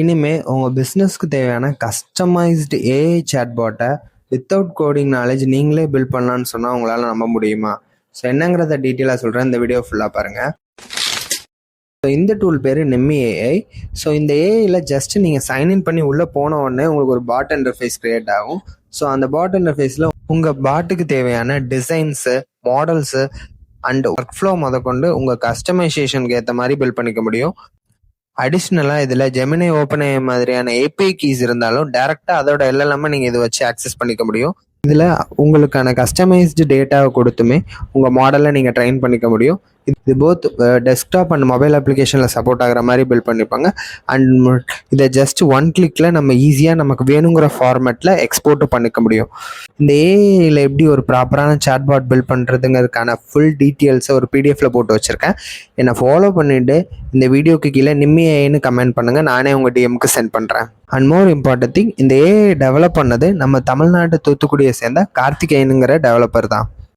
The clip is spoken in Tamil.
இனிமே உங்க பிசினஸ்க்கு தேவையான கஸ்டமைஸ்டு ஏஐ சாட்பாட்டை வித்தவுட் கோடிங் நாலேஜ் நீங்களே பில்ட் பண்ணலான்னு சொன்னா உங்களால நம்ப முடியுமா? ஸோ என்னங்கிறத டீட்டெயிலாக சொல்கிறேன், இந்த வீடியோ ஃபுல்லாக பாருங்கள். ஸோ இந்த டூல் பேர் நிம்மி ஏஐ. ஸோ இந்த ஏஐயில் ஜஸ்ட் நீங்கள் சைன்இன் பண்ணி உள்ளே போன உடனே உங்களுக்கு ஒரு பாட் இன்டர்ஃபேஸ் கிரியேட் ஆகும். ஸோ அந்த பாட் இன்டர்ஃபேஸில் உங்கள் பாட்டுக்கு தேவையான designs, models and work flow முதற்கொண்டு உங்கள் கஸ்டமைசேஷனுக்கு ஏற்ற மாதிரி பில்ட் பண்ணிக்க முடியும். அடிஷ்னலாக இதில் ஜெமினி, ஓப்பன் ஏஐ மாதிரியான ஏபிஐ கீஸ் இருந்தாலும் டேரெக்டாக அதோட எல்எல்எம் நீங்கள் இதை வச்சு ஆக்சஸ் பண்ணிக்க முடியும். இதில் உங்களுக்கான கஸ்டமைஸ்டு டேட்டாவை கொடுத்துமே உங்கள் மாடலை நீங்கள் ட்ரெயின் பண்ணிக்க முடியும். இது போத் டெஸ்க்டாப் அண்ட் மொபைல் அப்ளிகேஷனில் சப்போர்ட் ஆகிற மாதிரி பில்ட் பண்ணிப்பாங்க. அண்ட் இதை ஜஸ்ட் ஒன் கிளிக்கில் நம்ம ஈஸியாக நமக்கு வேணுங்கிற ஃபார்மேட்டில் எக்ஸ்போர்ட்டும் பண்ணிக்க முடியும். இந்த ஏஐயில் எப்படி ஒரு ப்ராப்பரான சாட்பாட் பில்ட் பண்ணுறதுங்கிறதுக்கான ஃபுல் டீட்டெயில்ஸை ஒரு பிடிஎஃப்பில் போட்டு வச்சுருக்கேன். என்னை ஃபாலோ பண்ணிவிட்டு இந்த வீடியோக்கு கீழே நிம்மி ஏஐன்னு கமெண்ட் பண்ணுங்கள், நானே உங்கள் டிஎம்க்கு சென்ட் பண்ணுறேன். அண்ட் மோர் இம்பார்ட்டன்ட் திங், இந்த ஏஐ டெவலப் பண்ணது நம்ம தமிழ்நாட்டு தூத்துக்குடியை சேர்ந்த கார்த்திகேயனுங்கிற டெவலப்பர் தான்.